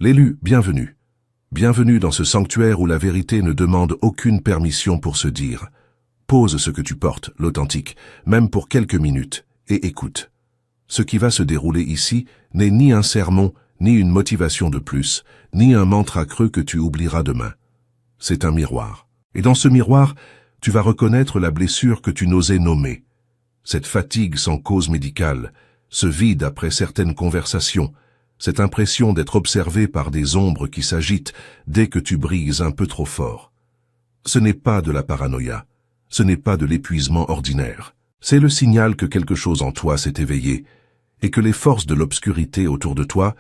L'élu, bienvenue. Bienvenue dans ce sanctuaire où la vérité ne demande aucune permission pour se dire. Pose ce que tu portes, l'authentique, même pour quelques minutes, et écoute. Ce qui va se dérouler ici n'est ni un sermon, ni une motivation de plus, ni un mantra creux que tu oublieras demain. C'est un miroir. Et dans ce miroir, tu vas reconnaître la blessure que tu n'osais nommer. Cette fatigue sans cause médicale, ce vide après certaines conversations, cette impression d'être observé par des ombres qui s'agitent dès que tu brises un peu trop fort. Ce n'est pas de la paranoïa, ce n'est pas de l'épuisement ordinaire. C'est le signal que quelque chose en toi s'est éveillé et que les forces de l'obscurité autour de toi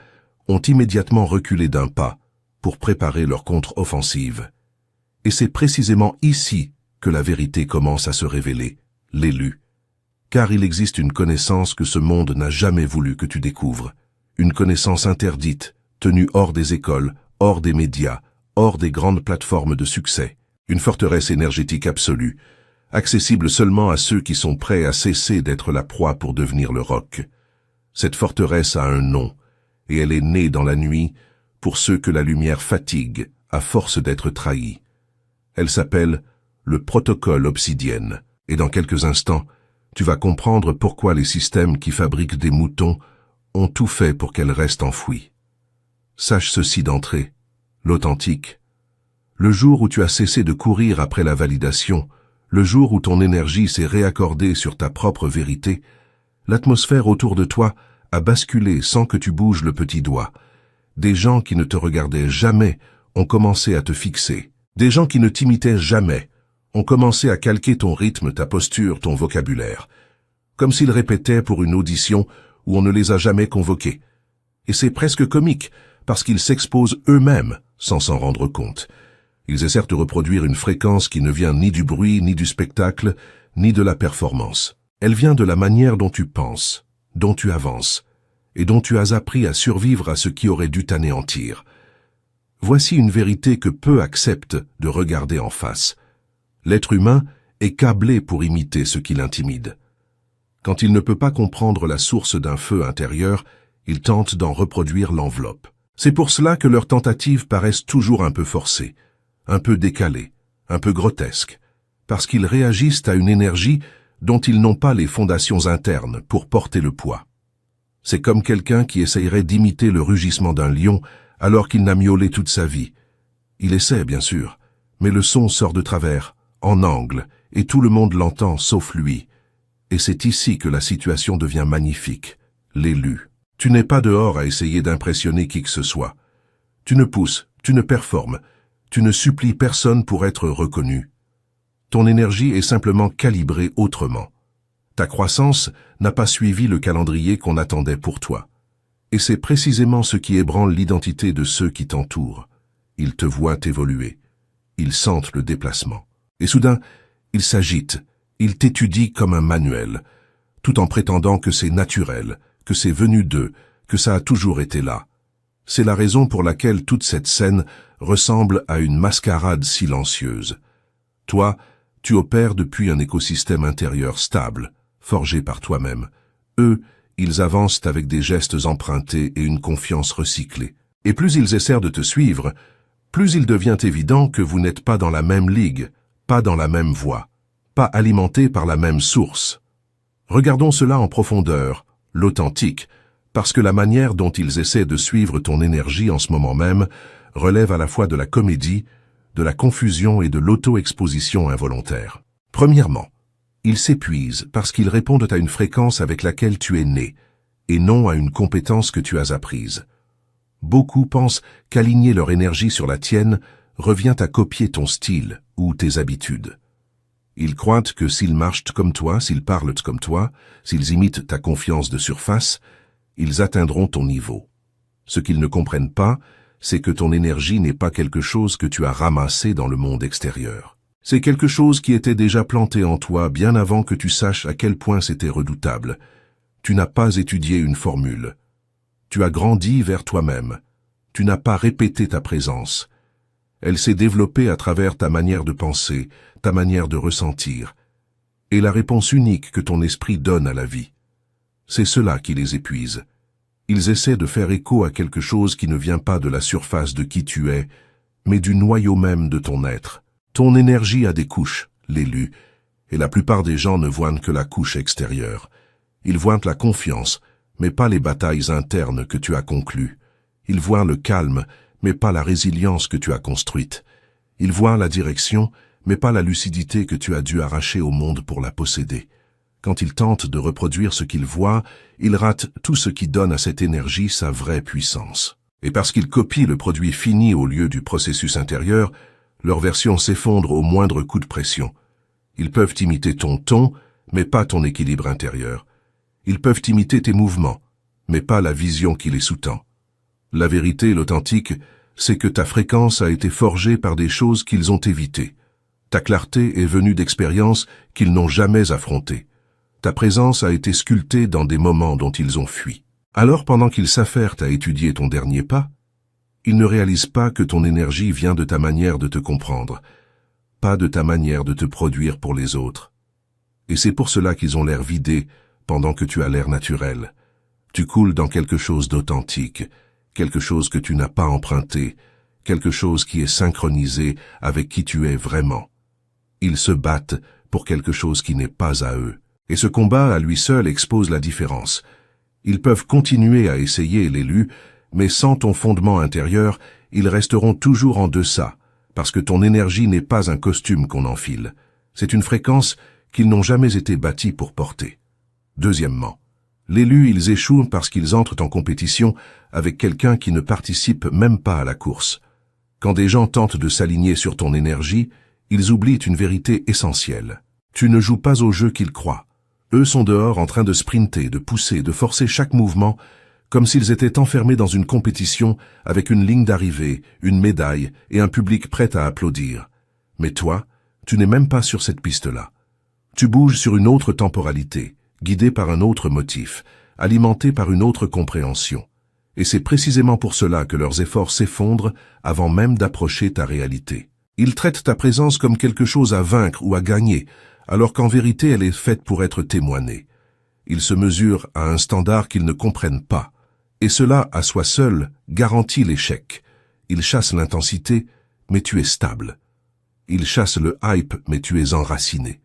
ont immédiatement reculé d'un pas pour préparer leur contre-offensive. Et c'est précisément ici que la vérité commence à se révéler, l'élu. Car il existe une connaissance que ce monde n'a jamais voulu que tu découvres. Une connaissance interdite, tenue hors des écoles, hors des médias, hors des grandes plateformes de succès. Une forteresse énergétique absolue, accessible seulement à ceux qui sont prêts à cesser d'être la proie pour devenir le roc. Cette forteresse a un nom, et elle est née dans la nuit pour ceux que la lumière fatigue à force d'être trahis. Elle s'appelle le protocole obsidienne, et dans quelques instants, tu vas comprendre pourquoi les systèmes qui fabriquent des moutons ont tout fait pour qu'elle reste enfouie. Sache ceci d'entrée, l'authentique. Le jour où tu as cessé de courir après la validation, le jour où ton énergie s'est réaccordée sur ta propre vérité, l'atmosphère autour de toi a basculé sans que tu bouges le petit doigt. Des gens qui ne te regardaient jamais ont commencé à te fixer. Des gens qui ne t'imitaient jamais ont commencé à calquer ton rythme, ta posture, ton vocabulaire, comme s'ils répétaient pour une audition où on ne les a jamais convoqués. Et c'est presque comique, parce qu'ils s'exposent eux-mêmes sans s'en rendre compte. Ils essaient de reproduire une fréquence qui ne vient ni du bruit, ni du spectacle, ni de la performance. Elle vient de la manière dont tu penses, dont tu avances, et dont tu as appris à survivre à ce qui aurait dû t'anéantir. Voici une vérité que peu acceptent de regarder en face. L'être humain est câblé pour imiter ce qui l'intimide. Quand il ne peut pas comprendre la source d'un feu intérieur, il tente d'en reproduire l'enveloppe. C'est pour cela que leurs tentatives paraissent toujours un peu forcées, un peu décalées, un peu grotesques, parce qu'ils réagissent à une énergie dont ils n'ont pas les fondations internes pour porter le poids. C'est comme quelqu'un qui essayerait d'imiter le rugissement d'un lion alors qu'il n'a miaulé toute sa vie. Il essaie, bien sûr, mais le son sort de travers, en angle, et tout le monde l'entend sauf lui. Et c'est ici que la situation devient magnifique, l'élu. Tu n'es pas dehors à essayer d'impressionner qui que ce soit. Tu ne pousses, tu ne performes, tu ne supplies personne pour être reconnu. Ton énergie est simplement calibrée autrement. Ta croissance n'a pas suivi le calendrier qu'on attendait pour toi. Et c'est précisément ce qui ébranle l'identité de ceux qui t'entourent. Ils te voient évoluer. Ils sentent le déplacement. Et soudain, ils s'agitent. Ils t'étudient comme un manuel, tout en prétendant que c'est naturel, que c'est venu d'eux, que ça a toujours été là. C'est la raison pour laquelle toute cette scène ressemble à une mascarade silencieuse. Toi, tu opères depuis un écosystème intérieur stable, forgé par toi-même. Eux, ils avancent avec des gestes empruntés et une confiance recyclée. Et plus ils essaient de te suivre, plus il devient évident que vous n'êtes pas dans la même ligue, pas dans la même voie, pas alimenté par la même source. Regardons cela en profondeur, l'authentique, parce que la manière dont ils essaient de suivre ton énergie en ce moment même relève à la fois de la comédie, de la confusion et de l'auto-exposition involontaire. Premièrement, ils s'épuisent parce qu'ils répondent à une fréquence avec laquelle tu es né, et non à une compétence que tu as apprise. Beaucoup pensent qu'aligner leur énergie sur la tienne revient à copier ton style ou tes habitudes. Ils croient que s'ils marchent comme toi, s'ils parlent comme toi, s'ils imitent ta confiance de surface, ils atteindront ton niveau. Ce qu'ils ne comprennent pas, c'est que ton énergie n'est pas quelque chose que tu as ramassé dans le monde extérieur. C'est quelque chose qui était déjà planté en toi bien avant que tu saches à quel point c'était redoutable. Tu n'as pas étudié une formule. Tu as grandi vers toi-même. Tu n'as pas répété ta présence. Elle s'est développée à travers ta manière de penser, ta manière de ressentir, et la réponse unique que ton esprit donne à la vie. C'est cela qui les épuise. Ils essaient de faire écho à quelque chose qui ne vient pas de la surface de qui tu es, mais du noyau même de ton être. Ton énergie a des couches, l'élu, et la plupart des gens ne voient que la couche extérieure. Ils voient la confiance, mais pas les batailles internes que tu as conclues. Ils voient le calme, mais pas la résilience que tu as construite. Ils voient la direction, mais pas la lucidité que tu as dû arracher au monde pour la posséder. Quand ils tentent de reproduire ce qu'ils voient, ils ratent tout ce qui donne à cette énergie sa vraie puissance. Et parce qu'ils copient le produit fini au lieu du processus intérieur, leur version s'effondre au moindre coup de pression. Ils peuvent imiter ton ton, mais pas ton équilibre intérieur. Ils peuvent imiter tes mouvements, mais pas la vision qui les sous-tend. La vérité, l'authentique, c'est que ta fréquence a été forgée par des choses qu'ils ont évitées. Ta clarté est venue d'expériences qu'ils n'ont jamais affrontées. Ta présence a été sculptée dans des moments dont ils ont fui. Alors, pendant qu'ils s'affairent à étudier ton dernier pas, ils ne réalisent pas que ton énergie vient de ta manière de te comprendre, pas de ta manière de te produire pour les autres. Et c'est pour cela qu'ils ont l'air vidés pendant que tu as l'air naturel. Tu coules dans quelque chose d'authentique, quelque chose que tu n'as pas emprunté, quelque chose qui est synchronisé avec qui tu es vraiment. Ils se battent pour quelque chose qui n'est pas à eux. Et ce combat à lui seul expose la différence. Ils peuvent continuer à essayer l'élu, mais sans ton fondement intérieur, ils resteront toujours en deçà, parce que ton énergie n'est pas un costume qu'on enfile. C'est une fréquence qu'ils n'ont jamais été bâtis pour porter. Deuxièmement, l'élu, ils échouent parce qu'ils entrent en compétition avec quelqu'un qui ne participe même pas à la course. Quand des gens tentent de s'aligner sur ton énergie, ils oublient une vérité essentielle. Tu ne joues pas au jeu qu'ils croient. Eux sont dehors en train de sprinter, de pousser, de forcer chaque mouvement, comme s'ils étaient enfermés dans une compétition avec une ligne d'arrivée, une médaille et un public prêt à applaudir. Mais toi, tu n'es même pas sur cette piste-là. Tu bouges sur une autre temporalité, guidé par un autre motif, alimenté par une autre compréhension. Et c'est précisément pour cela que leurs efforts s'effondrent avant même d'approcher ta réalité. Ils traitent ta présence comme quelque chose à vaincre ou à gagner, alors qu'en vérité elle est faite pour être témoignée. Ils se mesurent à un standard qu'ils ne comprennent pas, et cela, à soi seul, garantit l'échec. Ils chassent l'intensité, mais tu es stable. Ils chassent le hype, mais tu es enraciné.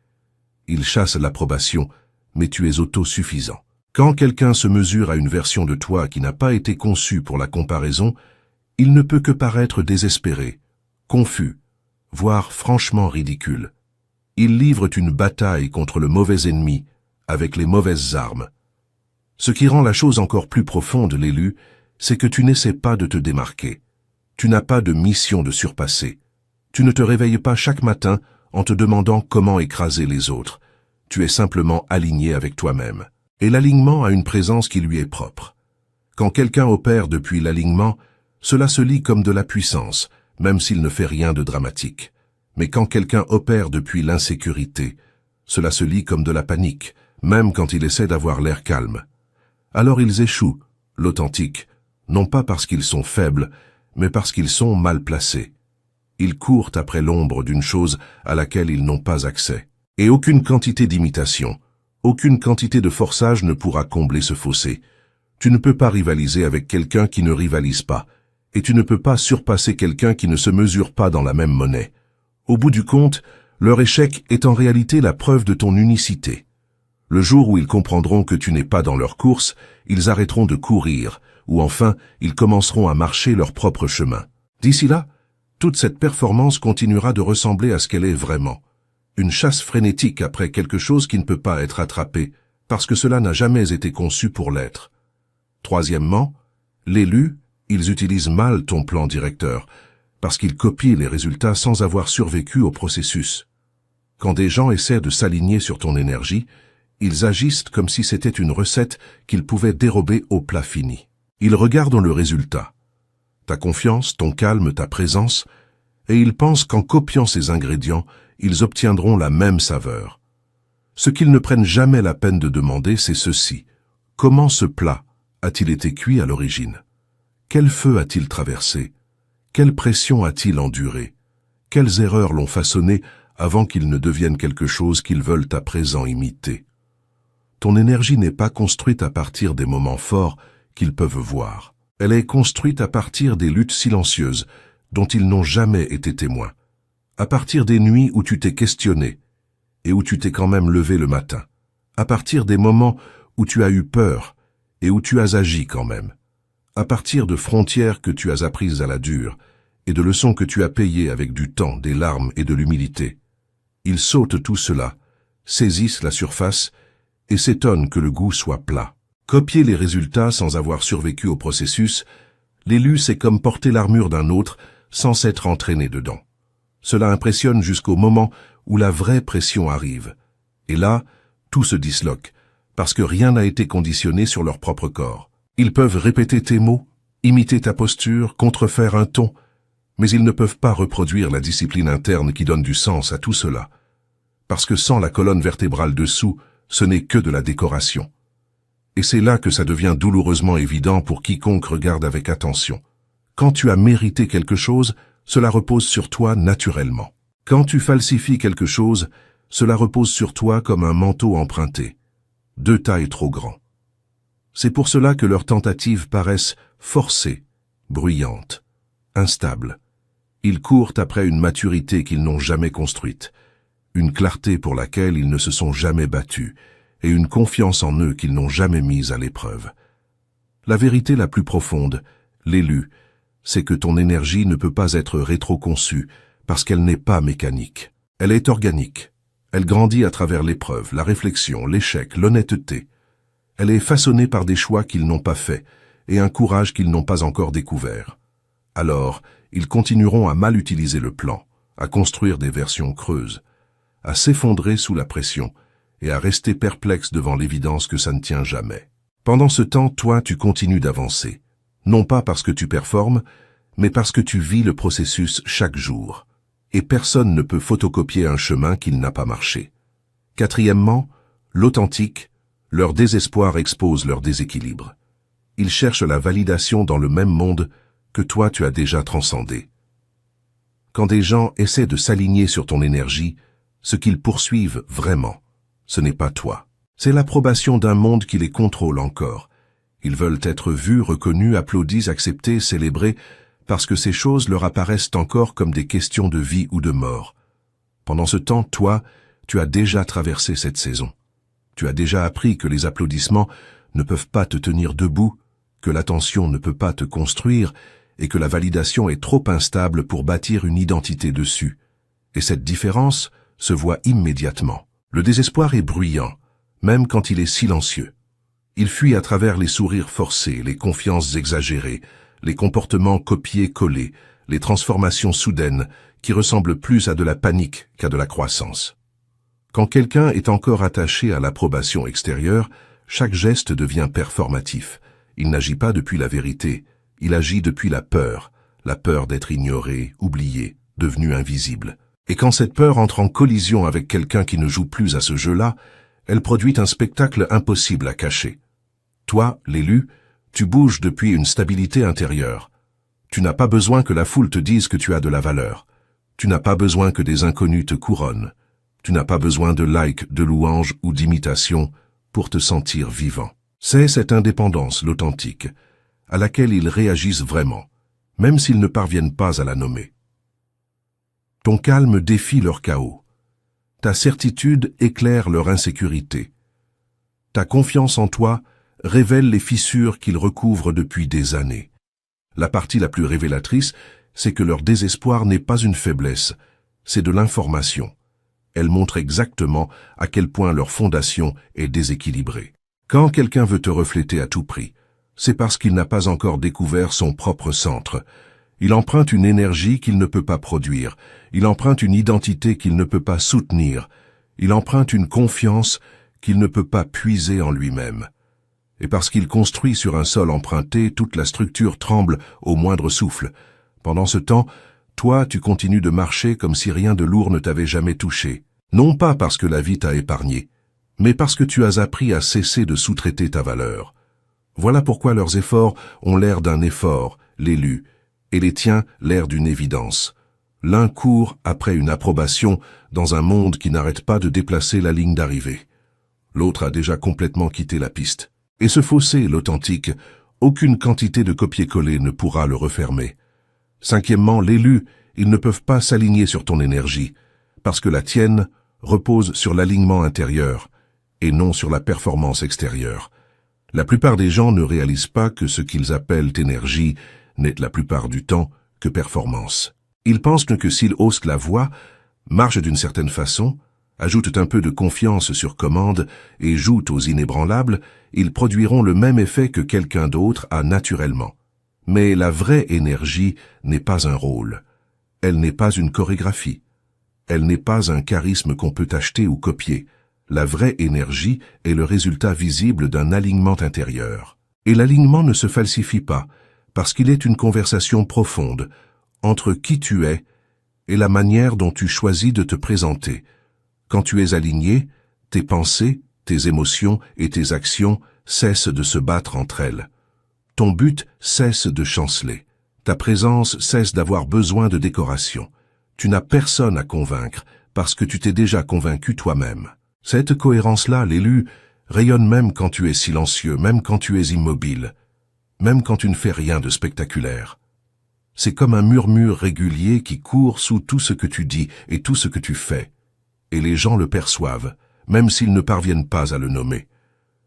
Ils chassent l'approbation, mais tu es autosuffisant. Quand quelqu'un se mesure à une version de toi qui n'a pas été conçue pour la comparaison, il ne peut que paraître désespéré, confus, voire franchement ridicule. Ils livrent une bataille contre le mauvais ennemi, avec les mauvaises armes. Ce qui rend la chose encore plus profonde, l'élu, c'est que tu n'essaies pas de te démarquer. Tu n'as pas de mission de surpasser. Tu ne te réveilles pas chaque matin en te demandant comment écraser les autres. Tu es simplement aligné avec toi-même. Et l'alignement a une présence qui lui est propre. Quand quelqu'un opère depuis l'alignement, cela se lit comme de la puissance, même s'il ne fait rien de dramatique. Mais quand quelqu'un opère depuis l'insécurité, cela se lit comme de la panique, même quand il essaie d'avoir l'air calme. Alors ils échouent, l'authentique, non pas parce qu'ils sont faibles, mais parce qu'ils sont mal placés. Ils courent après l'ombre d'une chose à laquelle ils n'ont pas accès. Et aucune quantité d'imitation, aucune quantité de forçage ne pourra combler ce fossé. Tu ne peux pas rivaliser avec quelqu'un qui ne rivalise pas, et tu ne peux pas surpasser quelqu'un qui ne se mesure pas dans la même monnaie. Au bout du compte, leur échec est en réalité la preuve de ton unicité. Le jour où ils comprendront que tu n'es pas dans leur course, ils arrêteront de courir, ou enfin, ils commenceront à marcher leur propre chemin. D'ici là, toute cette performance continuera de ressembler à ce qu'elle est vraiment. Une chasse frénétique après quelque chose qui ne peut pas être attrapé, parce que cela n'a jamais été conçu pour l'être. Troisièmement, l'élu, ils utilisent mal ton plan directeur, parce qu'ils copient les résultats sans avoir survécu au processus. Quand des gens essaient de s'aligner sur ton énergie, ils agissent comme si c'était une recette qu'ils pouvaient dérober au plat fini. Ils regardent le résultat, ta confiance, ton calme, ta présence, et ils pensent qu'en copiant ces ingrédients, ils obtiendront la même saveur. Ce qu'ils ne prennent jamais la peine de demander, c'est ceci. Comment ce plat a-t-il été cuit à l'origine? Quel feu a-t-il traversé? Quelle pression a-t-il enduré? Quelles erreurs l'ont façonné avant qu'il ne devienne quelque chose qu'ils veulent à présent imiter? Ton énergie n'est pas construite à partir des moments forts qu'ils peuvent voir. Elle est construite à partir des luttes silencieuses dont ils n'ont jamais été témoins, à partir des nuits où tu t'es questionné et où tu t'es quand même levé le matin, à partir des moments où tu as eu peur et où tu as agi quand même, à partir de frontières que tu as apprises à la dure et de leçons que tu as payées avec du temps, des larmes et de l'humilité. Ils sautent tout cela, saisissent la surface et s'étonnent que le goût soit plat. Copier les résultats sans avoir survécu au processus, l'élu c'est comme porter l'armure d'un autre sans s'être entraîné dedans. Cela impressionne jusqu'au moment où la vraie pression arrive. Et là, tout se disloque, parce que rien n'a été conditionné sur leur propre corps. Ils peuvent répéter tes mots, imiter ta posture, contrefaire un ton, mais ils ne peuvent pas reproduire la discipline interne qui donne du sens à tout cela. Parce que sans la colonne vertébrale dessous, ce n'est que de la décoration. Et c'est là que ça devient douloureusement évident pour quiconque regarde avec attention. Quand tu as mérité quelque chose, cela repose sur toi naturellement. Quand tu falsifies quelque chose, cela repose sur toi comme un manteau emprunté, deux tailles trop grands. C'est pour cela que leurs tentatives paraissent forcées, bruyantes, instables. Ils courent après une maturité qu'ils n'ont jamais construite, une clarté pour laquelle ils ne se sont jamais battus, et une confiance en eux qu'ils n'ont jamais mise à l'épreuve. La vérité la plus profonde, l'élu, c'est que ton énergie ne peut pas être rétroconçue parce qu'elle n'est pas mécanique. Elle est organique. Elle grandit à travers l'épreuve, la réflexion, l'échec, l'honnêteté. Elle est façonnée par des choix qu'ils n'ont pas faits et un courage qu'ils n'ont pas encore découvert. Alors, ils continueront à mal utiliser le plan, à construire des versions creuses, à s'effondrer sous la pression et à rester perplexe devant l'évidence que ça ne tient jamais. Pendant ce temps, toi, tu continues d'avancer, non pas parce que tu performes, mais parce que tu vis le processus chaque jour. Et personne ne peut photocopier un chemin qu'il n'a pas marché. Quatrièmement, l'authentique, leur désespoir expose leur déséquilibre. Ils cherchent la validation dans le même monde que toi tu as déjà transcendé. Quand des gens essaient de s'aligner sur ton énergie, ce qu'ils poursuivent vraiment, ce n'est pas toi. C'est l'approbation d'un monde qui les contrôle encore. Ils veulent être vus, reconnus, applaudis, acceptés, célébrés, parce que ces choses leur apparaissent encore comme des questions de vie ou de mort. Pendant ce temps, toi, tu as déjà traversé cette saison. Tu as déjà appris que les applaudissements ne peuvent pas te tenir debout, que l'attention ne peut pas te construire et que la validation est trop instable pour bâtir une identité dessus. Et cette différence se voit immédiatement. Le désespoir est bruyant, même quand il est silencieux. Il fuit à travers les sourires forcés, les confiances exagérées, les comportements copiés-collés, les transformations soudaines qui ressemblent plus à de la panique qu'à de la croissance. Quand quelqu'un est encore attaché à l'approbation extérieure, chaque geste devient performatif. Il n'agit pas depuis la vérité, il agit depuis la peur d'être ignoré, oublié, devenu invisible. Et quand cette peur entre en collision avec quelqu'un qui ne joue plus à ce jeu-là, elle produit un spectacle impossible à cacher. Toi, l'élu, tu bouges depuis une stabilité intérieure. Tu n'as pas besoin que la foule te dise que tu as de la valeur. Tu n'as pas besoin que des inconnus te couronnent. Tu n'as pas besoin de likes, de louanges ou d'imitations pour te sentir vivant. C'est cette indépendance, l'authentique, à laquelle ils réagissent vraiment, même s'ils ne parviennent pas à la nommer. Ton calme défie leur chaos. Ta certitude éclaire leur insécurité. Ta confiance en toi révèle les fissures qu'ils recouvrent depuis des années. La partie la plus révélatrice, c'est que leur désespoir n'est pas une faiblesse, c'est de l'information. Elle montre exactement à quel point leur fondation est déséquilibrée. Quand quelqu'un veut te refléter à tout prix, c'est parce qu'il n'a pas encore découvert son propre centre. Il emprunte une énergie qu'il ne peut pas produire. Il emprunte une identité qu'il ne peut pas soutenir. Il emprunte une confiance qu'il ne peut pas puiser en lui-même. Et parce qu'il construit sur un sol emprunté, toute la structure tremble au moindre souffle. Pendant ce temps, toi, tu continues de marcher comme si rien de lourd ne t'avait jamais touché. Non pas parce que la vie t'a épargné, mais parce que tu as appris à cesser de sous-traiter ta valeur. Voilà pourquoi leurs efforts ont l'air d'un effort, l'élu, et les tiens l'air d'une évidence. L'un court après une approbation dans un monde qui n'arrête pas de déplacer la ligne d'arrivée. L'autre a déjà complètement quitté la piste. Et ce fossé, l'authentique, Aucune quantité de copier-coller ne pourra le refermer. Cinquièmement, l'élu, ils ne peuvent pas s'aligner sur ton énergie, parce que la tienne repose sur l'alignement intérieur et non sur la performance extérieure. La plupart des gens ne réalisent pas que ce qu'ils appellent énergie n'est la plupart du temps que performance. Ils pensent que s'ils haussent la voix, marchent d'une certaine façon, ajoutent un peu de confiance sur commande et jouent aux inébranlables, ils produiront le même effet que quelqu'un d'autre a naturellement. Mais la vraie énergie n'est pas un rôle. Elle n'est pas une chorégraphie. Elle n'est pas un charisme qu'on peut acheter ou copier. La vraie énergie est le résultat visible d'un alignement intérieur. Et l'alignement ne se falsifie pas, parce qu'il est une conversation profonde entre qui tu es et la manière dont tu choisis de te présenter. Quand tu es aligné, tes pensées, tes émotions et tes actions cessent de se battre entre elles. Ton but cesse de chanceler. Ta présence cesse d'avoir besoin de décoration. Tu n'as personne à convaincre parce que tu t'es déjà convaincu toi-même. Cette cohérence-là, l'élu, rayonne même quand tu es silencieux, même quand tu es immobile, même quand tu ne fais rien de spectaculaire. C'est comme un murmure régulier qui court sous tout ce que tu dis et tout ce que tu fais. Et les gens le perçoivent, même s'ils ne parviennent pas à le nommer.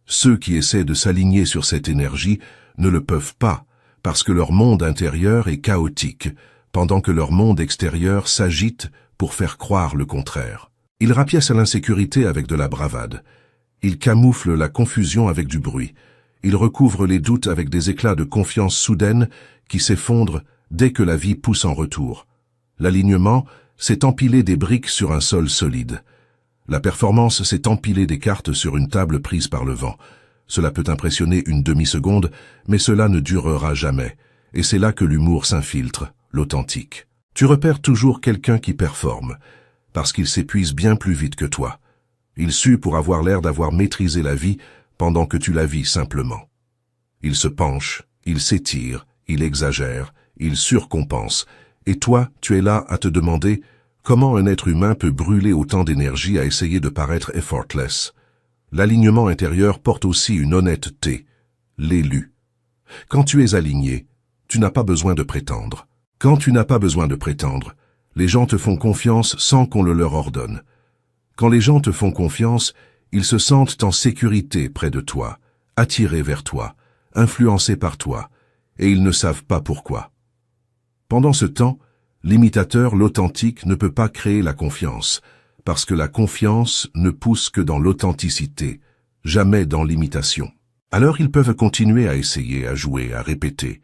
Ceux qui essaient de s'aligner sur cette énergie ne le peuvent pas, parce que leur monde intérieur est chaotique, pendant que leur monde extérieur s'agite pour faire croire le contraire. Ils rapiècent l'insécurité avec de la bravade. Ils camouflent la confusion avec du bruit. Ils recouvrent les doutes avec des éclats de confiance soudaine qui s'effondrent dès que la vie pousse en retour. L'alignement, c'est empiler des briques sur un sol solide. La performance, c'est empiler des cartes sur une table prise par le vent. Cela peut impressionner une demi-seconde, mais cela ne durera jamais. Et c'est là que l'humour s'infiltre, l'authentique. Tu repères toujours quelqu'un qui performe, parce qu'il s'épuise bien plus vite que toi. Il sue pour avoir l'air d'avoir maîtrisé la vie pendant que tu la vis simplement. Il se penche, il s'étire, il exagère, il surcompense. Et toi, tu es là à te demander comment un être humain peut brûler autant d'énergie à essayer de paraître effortless. L'alignement intérieur porte aussi une honnêteté, l'élu. Quand tu es aligné, tu n'as pas besoin de prétendre. Quand tu n'as pas besoin de prétendre, les gens te font confiance sans qu'on le leur ordonne. Quand les gens te font confiance, ils se sentent en sécurité près de toi, attirés vers toi, influencés par toi, et ils ne savent pas pourquoi. Pendant ce temps, l'imitateur, l'authentique, ne peut pas créer la confiance, parce que la confiance ne pousse que dans l'authenticité, jamais dans l'imitation. Alors ils peuvent continuer à essayer, à jouer, à répéter,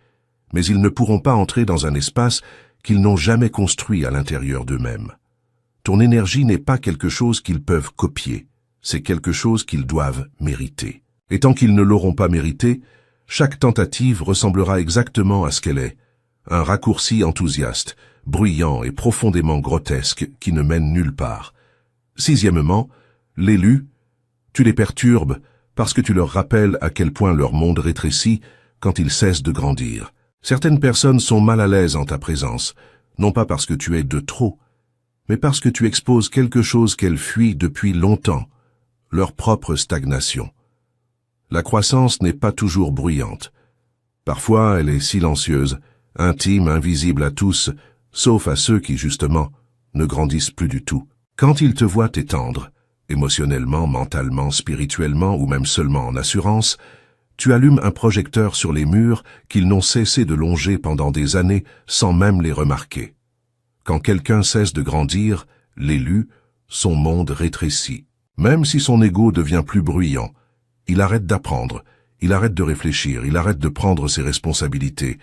mais ils ne pourront pas entrer dans un espace qu'ils n'ont jamais construit à l'intérieur d'eux-mêmes. Ton énergie n'est pas quelque chose qu'ils peuvent copier, c'est quelque chose qu'ils doivent mériter. Et tant qu'ils ne l'auront pas mérité, chaque tentative ressemblera exactement à ce qu'elle est, un raccourci enthousiaste, bruyant et profondément grotesque qui ne mène nulle part. Sixièmement, l'élu, tu les perturbes parce que tu leur rappelles à quel point leur monde rétrécit quand ils cessent de grandir. Certaines personnes sont mal à l'aise en ta présence, non pas parce que tu es de trop, mais parce que tu exposes quelque chose qu'elles fuient depuis longtemps, leur propre stagnation. La croissance n'est pas toujours bruyante. Parfois, elle est silencieuse, intime, invisible à tous, sauf à ceux qui, justement, ne grandissent plus du tout. Quand ils te voient t'étendre, émotionnellement, mentalement, spirituellement ou même seulement en assurance, tu allumes un projecteur sur les murs qu'ils n'ont cessé de longer pendant des années sans même les remarquer. Quand quelqu'un cesse de grandir, l'élu, son monde rétrécit. Même si son ego devient plus bruyant, il arrête d'apprendre, il arrête de réfléchir, il arrête de prendre ses responsabilités,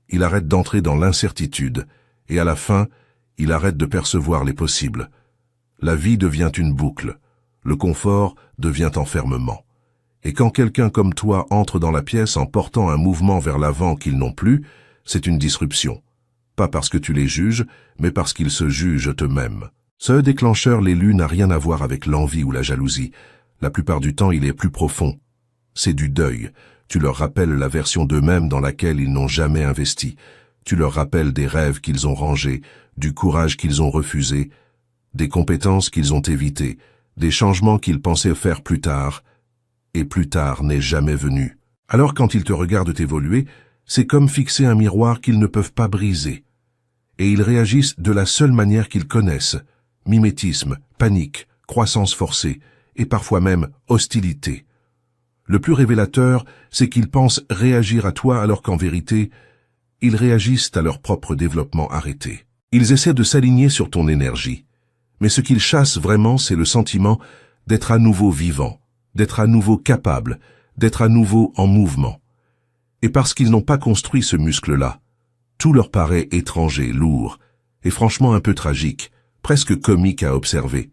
il arrête d'entrer dans l'incertitude, et à la fin, il arrête de percevoir les possibles. La vie devient une boucle, le confort devient enfermement. Et quand quelqu'un comme toi entre dans la pièce en portant un mouvement vers l'avant qu'ils n'ont plus, c'est une disruption. Pas parce que tu les juges, mais parce qu'ils se jugent eux-mêmes. Ce déclencheur, l'élu, n'a rien à voir avec l'envie ou la jalousie. La plupart du temps, il est plus profond. C'est du deuil. Tu leur rappelles la version d'eux-mêmes dans laquelle ils n'ont jamais investi. Tu leur rappelles des rêves qu'ils ont rangés, du courage qu'ils ont refusé, des compétences qu'ils ont évitées, des changements qu'ils pensaient faire plus tard, et plus tard n'est jamais venu. Alors quand ils te regardent évoluer, c'est comme fixer un miroir qu'ils ne peuvent pas briser. Et ils réagissent de la seule manière qu'ils connaissent. Mimétisme, panique, croissance forcée, et parfois même hostilité. Le plus révélateur, c'est qu'ils pensent réagir à toi alors qu'en vérité, ils réagissent à leur propre développement arrêté. Ils essaient de s'aligner sur ton énergie. Mais ce qu'ils chassent vraiment, c'est le sentiment d'être à nouveau vivant, d'être à nouveau capable, d'être à nouveau en mouvement. Et parce qu'ils n'ont pas construit ce muscle-là, tout leur paraît étranger, lourd, et franchement un peu tragique, presque comique à observer.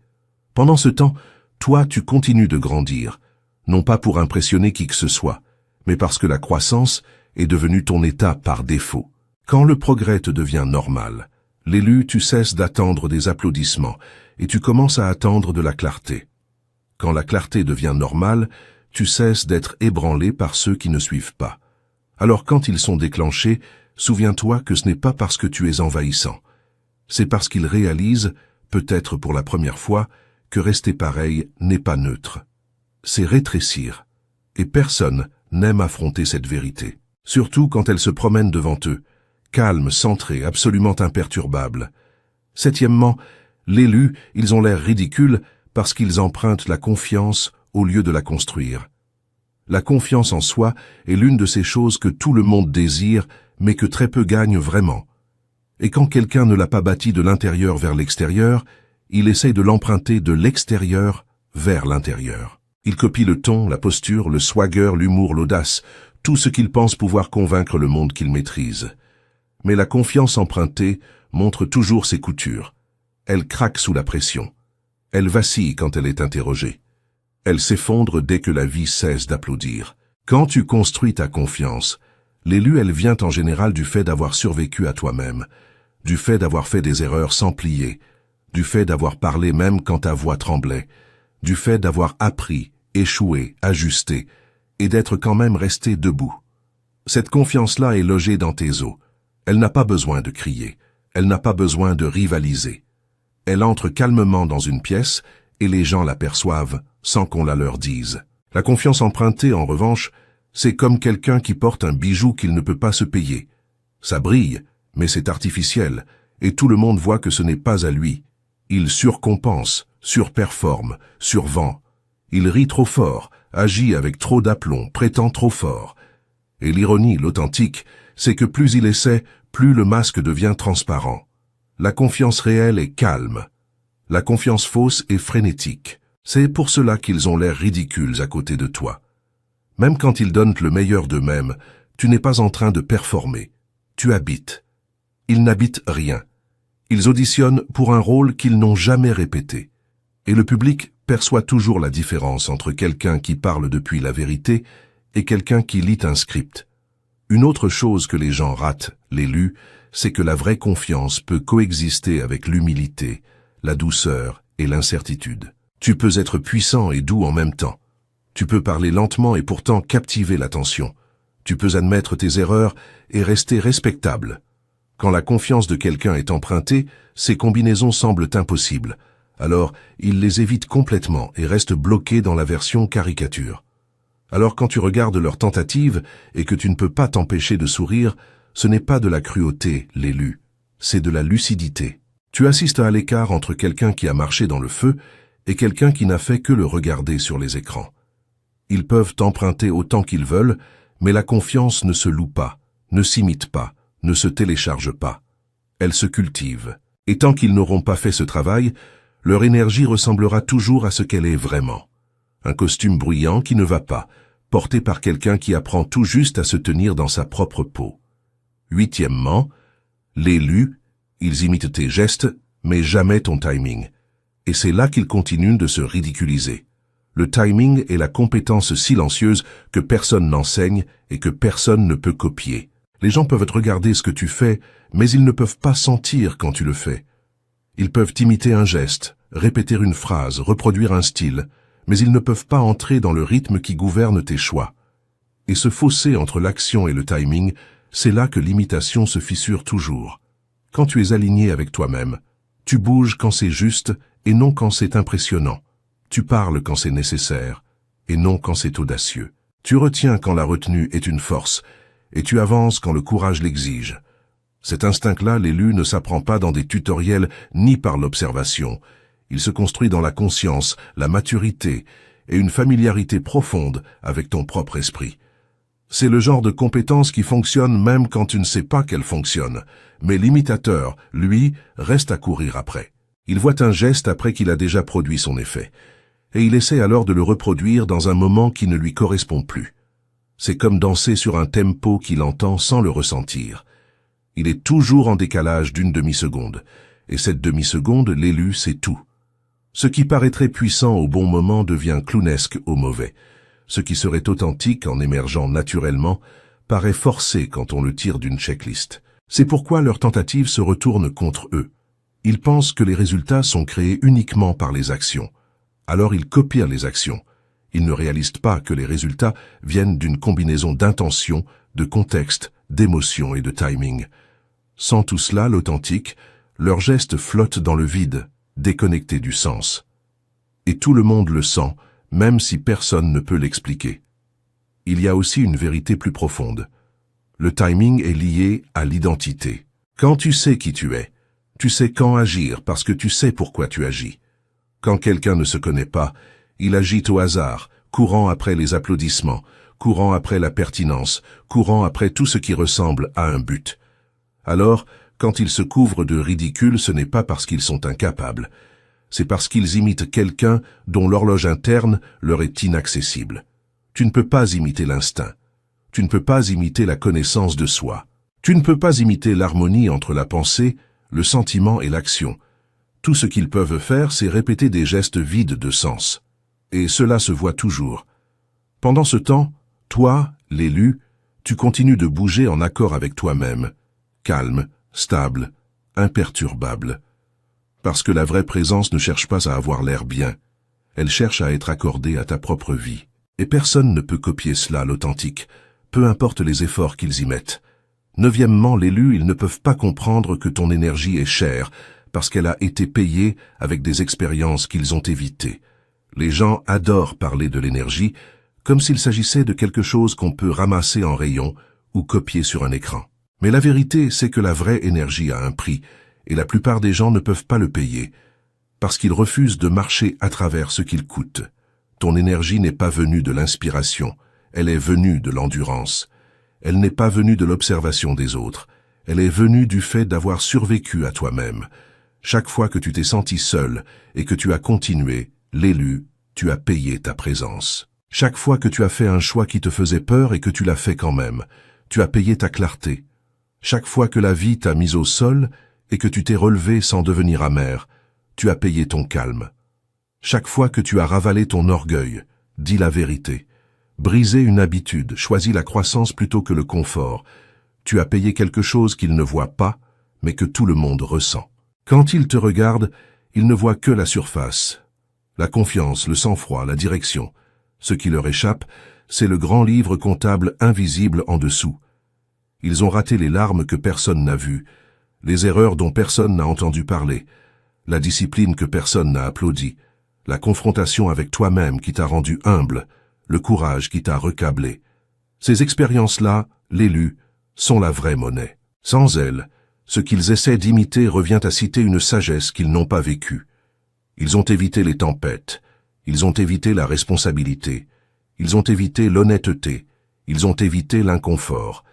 Pendant ce temps, toi, tu continues de grandir, non pas pour impressionner qui que ce soit, mais parce que la croissance est devenue ton état par défaut. Quand le progrès te devient normal, l'élu, tu cesses d'attendre des applaudissements et tu commences à attendre de la clarté. Quand la clarté devient normale, tu cesses d'être ébranlé par ceux qui ne suivent pas. Alors quand ils sont déclenchés, souviens-toi que ce n'est pas parce que tu es envahissant. C'est parce qu'ils réalisent, peut-être pour la première fois, que rester pareil n'est pas neutre. C'est rétrécir. Et personne n'aime affronter cette vérité. Surtout quand elle se promène devant eux, calme, centré, absolument imperturbable. Septièmement, l'élu, ils ont l'air ridicules parce qu'ils empruntent la confiance au lieu de la construire. La confiance en soi est l'une de ces choses que tout le monde désire, mais que très peu gagnent vraiment. Et quand quelqu'un ne l'a pas bâti de l'intérieur vers l'extérieur, il essaye de l'emprunter de l'extérieur vers l'intérieur. Il copie le ton, la posture, le swagger, l'humour, l'audace, tout ce qu'il pense pouvoir convaincre le monde qu'il maîtrise. Mais la confiance empruntée montre toujours ses coutures. Elle craque sous la pression. Elle vacille quand elle est interrogée. Elle s'effondre dès que la vie cesse d'applaudir. Quand tu construis ta confiance, l'élu, elle vient en général du fait d'avoir survécu à toi-même, du fait d'avoir fait des erreurs sans plier, du fait d'avoir parlé même quand ta voix tremblait, du fait d'avoir appris, échoué, ajusté, et d'être quand même resté debout. Cette confiance-là est logée dans tes os. Elle n'a pas besoin de crier, elle n'a pas besoin de rivaliser. Elle entre calmement dans une pièce et les gens l'aperçoivent sans qu'on la leur dise. La confiance empruntée, en revanche, c'est comme quelqu'un qui porte un bijou qu'il ne peut pas se payer. Ça brille, mais c'est artificiel, et tout le monde voit que ce n'est pas à lui. Il surcompense, surperforme, survend. Il rit trop fort, agit avec trop d'aplomb, prétend trop fort. Et l'ironie, l'authentique, c'est que plus il essaie, plus le masque devient transparent. La confiance réelle est calme. La confiance fausse est frénétique. C'est pour cela qu'ils ont l'air ridicules à côté de toi. Même quand ils donnent le meilleur d'eux-mêmes, tu n'es pas en train de performer. Tu habites. Ils n'habitent rien. Ils auditionnent pour un rôle qu'ils n'ont jamais répété. Et le public perçoit toujours la différence entre quelqu'un qui parle depuis la vérité et quelqu'un qui lit un script. Une autre chose que les gens ratent, l'élu, c'est que la vraie confiance peut coexister avec l'humilité, la douceur et l'incertitude. Tu peux être puissant et doux en même temps. Tu peux parler lentement et pourtant captiver l'attention. Tu peux admettre tes erreurs et rester respectable. Quand la confiance de quelqu'un est empruntée, ces combinaisons semblent impossibles. Alors, il les évite complètement et reste bloqué dans la version caricature. Alors quand tu regardes leurs tentatives et que tu ne peux pas t'empêcher de sourire, ce n'est pas de la cruauté, l'élu, c'est de la lucidité. Tu assistes à l'écart entre quelqu'un qui a marché dans le feu et quelqu'un qui n'a fait que le regarder sur les écrans. Ils peuvent t'emprunter autant qu'ils veulent, mais la confiance ne se loue pas, ne s'imite pas, ne se télécharge pas. Elle se cultive. Et tant qu'ils n'auront pas fait ce travail, leur énergie ressemblera toujours à ce qu'elle est vraiment. Un costume bruyant qui ne va pas, porté par quelqu'un qui apprend tout juste à se tenir dans sa propre peau. Huitièmement, l'élu, ils imitent tes gestes, mais jamais ton timing. Et c'est là qu'ils continuent de se ridiculiser. Le timing est la compétence silencieuse que personne n'enseigne et que personne ne peut copier. Les gens peuvent regarder ce que tu fais, mais ils ne peuvent pas sentir quand tu le fais. Ils peuvent imiter un geste, répéter une phrase, reproduire un style, mais ils ne peuvent pas entrer dans le rythme qui gouverne tes choix. Et ce fossé entre l'action et le timing, c'est là que l'imitation se fissure toujours. Quand tu es aligné avec toi-même, tu bouges quand c'est juste et non quand c'est impressionnant. Tu parles quand c'est nécessaire et non quand c'est audacieux. Tu retiens quand la retenue est une force, et tu avances quand le courage l'exige. Cet instinct-là, l'élu ne s'apprend pas dans des tutoriels ni par l'observation. Il se construit dans la conscience, la maturité et une familiarité profonde avec ton propre esprit. C'est le genre de compétence qui fonctionne même quand tu ne sais pas qu'elle fonctionne. Mais l'imitateur, lui, reste à courir après. Il voit un geste après qu'il a déjà produit son effet. Et il essaie alors de le reproduire dans un moment qui ne lui correspond plus. C'est comme danser sur un tempo qu'il entend sans le ressentir. Il est toujours en décalage d'une demi-seconde. Et cette demi-seconde, l'élu, c'est tout. Ce qui paraîtrait puissant au bon moment devient clownesque au mauvais. Ce qui serait authentique en émergeant naturellement paraît forcé quand on le tire d'une checklist. C'est pourquoi leurs tentatives se retournent contre eux. Ils pensent que les résultats sont créés uniquement par les actions. Alors ils copient les actions. Ils ne réalisent pas que les résultats viennent d'une combinaison d'intention, de contexte, d'émotion et de timing. Sans tout cela, l'authentique, leurs gestes flottent dans le vide, déconnectés du sens. Et tout le monde le sent, même si personne ne peut l'expliquer. Il y a aussi une vérité plus profonde. Le timing est lié à l'identité. Quand tu sais qui tu sais quand agir parce que tu sais pourquoi tu agis. Quand quelqu'un ne se connaît pas, il agit au hasard, courant après les applaudissements, courant après la pertinence, courant après tout ce qui ressemble à un but. Alors, quand ils se couvrent de ridicule, ce n'est pas parce qu'ils sont incapables. C'est parce qu'ils imitent quelqu'un dont l'horloge interne leur est inaccessible. Tu ne peux pas imiter l'instinct. Tu ne peux pas imiter la connaissance de soi. Tu ne peux pas imiter l'harmonie entre la pensée, le sentiment et l'action. Tout ce qu'ils peuvent faire, c'est répéter des gestes vides de sens. Et cela se voit toujours. Pendant ce temps, toi, l'élu, tu continues de bouger en accord avec toi-même, calme, stable, imperturbable. Parce que la vraie présence ne cherche pas à avoir l'air bien. Elle cherche à être accordée à ta propre vie. Et personne ne peut copier cela, l'authentique, peu importe les efforts qu'ils y mettent. Neuvièmement, l'élu, ils ne peuvent pas comprendre que ton énergie est chère, parce qu'elle a été payée avec des expériences qu'ils ont évitées. Les gens adorent parler de l'énergie, comme s'il s'agissait de quelque chose qu'on peut ramasser en rayon ou copier sur un écran. Mais la vérité, c'est que la vraie énergie a un prix, et la plupart des gens ne peuvent pas le payer, parce qu'ils refusent de marcher à travers ce qu'il coûte. Ton énergie n'est pas venue de l'inspiration, elle est venue de l'endurance. Elle n'est pas venue de l'observation des autres, elle est venue du fait d'avoir survécu à toi-même. Chaque fois que tu t'es senti seul et que tu as continué, l'élu, tu as payé ta présence. Chaque fois que tu as fait un choix qui te faisait peur et que tu l'as fait quand même, tu as payé ta clarté. Chaque fois que la vie t'a mis au sol et que tu t'es relevé sans devenir amer, tu as payé ton calme. Chaque fois que tu as ravalé ton orgueil, dis la vérité. Brisé une habitude, choisis la croissance plutôt que le confort. Tu as payé quelque chose qu'ils ne voient pas, mais que tout le monde ressent. Quand ils te regardent, ils ne voient que la surface. La confiance, le sang-froid, la direction. Ce qui leur échappe, c'est le grand livre comptable invisible en dessous. Ils ont raté les larmes que personne n'a vues, les erreurs dont personne n'a entendu parler, la discipline que personne n'a applaudie, la confrontation avec toi-même qui t'a rendu humble, le courage qui t'a recablé. Ces expériences-là, l'élu, sont la vraie monnaie. Sans elles, ce qu'ils essaient d'imiter revient à citer une sagesse qu'ils n'ont pas vécue. Ils ont évité les tempêtes, ils ont évité la responsabilité, ils ont évité l'honnêteté, ils ont évité l'inconfort,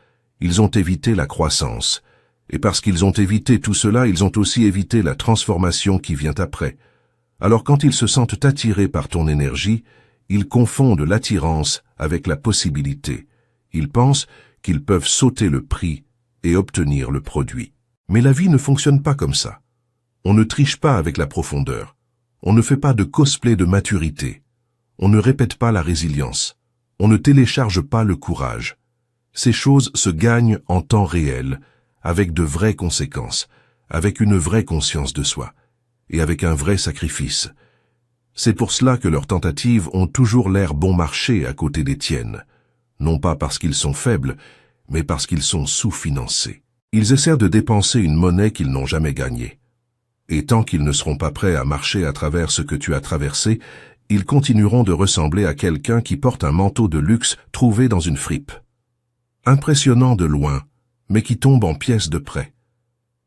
ils ont évité la croissance. Et parce qu'ils ont évité tout cela, ils ont aussi évité la transformation qui vient après. Alors quand ils se sentent attirés par ton énergie, ils confondent l'attirance avec la possibilité. Ils pensent qu'ils peuvent sauter le prix et obtenir le produit. Mais la vie ne fonctionne pas comme ça. On ne triche pas avec la profondeur. On ne fait pas de cosplay de maturité. On ne répète pas la résilience. On ne télécharge pas le courage. Ces choses se gagnent en temps réel, avec de vraies conséquences, avec une vraie conscience de soi, et avec un vrai sacrifice. C'est pour cela que leurs tentatives ont toujours l'air bon marché à côté des tiennes, non pas parce qu'ils sont faibles, mais parce qu'ils sont sous-financés. Ils essaient de dépenser une monnaie qu'ils n'ont jamais gagnée. Et tant qu'ils ne seront pas prêts à marcher à travers ce que tu as traversé, ils continueront de ressembler à quelqu'un qui porte un manteau de luxe trouvé dans une fripe. Impressionnant de loin, mais qui tombe en pièces de près.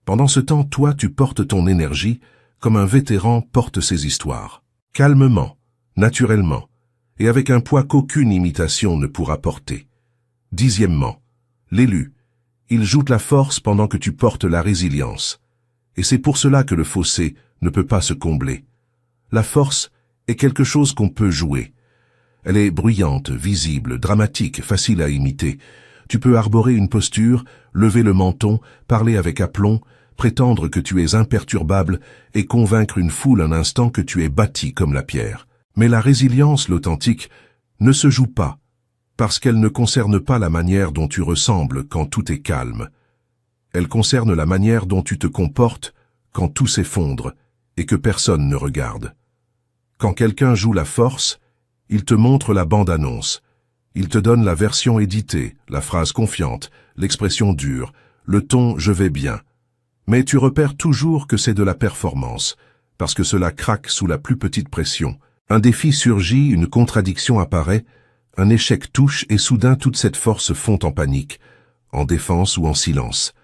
Pendant ce temps, toi, tu portes ton énergie comme un vétéran porte ses histoires. Calmement, naturellement, et avec un poids qu'aucune imitation ne pourra porter. 10e, l'élu. Il joue de la force pendant que tu portes la résilience. Et c'est pour cela que le fossé ne peut pas se combler. La force est quelque chose qu'on peut jouer. Elle est bruyante, visible, dramatique, facile à imiter. Tu peux arborer une posture, lever le menton, parler avec aplomb, prétendre que tu es imperturbable et convaincre une foule un instant que tu es bâti comme la pierre. Mais la résilience, l'authentique, ne se joue pas, parce qu'elle ne concerne pas la manière dont tu ressembles quand tout est calme. Elle concerne la manière dont tu te comportes quand tout s'effondre et que personne ne regarde. Quand quelqu'un joue la force, il te montre la bande-annonce. Il te donne la version éditée, la phrase confiante, l'expression dure, le ton « je vais bien ». Mais tu repères toujours que c'est de la performance, parce que cela craque sous la plus petite pression. Un défi surgit, une contradiction apparaît, un échec touche et soudain toute cette force fond en panique, en défense ou en silence.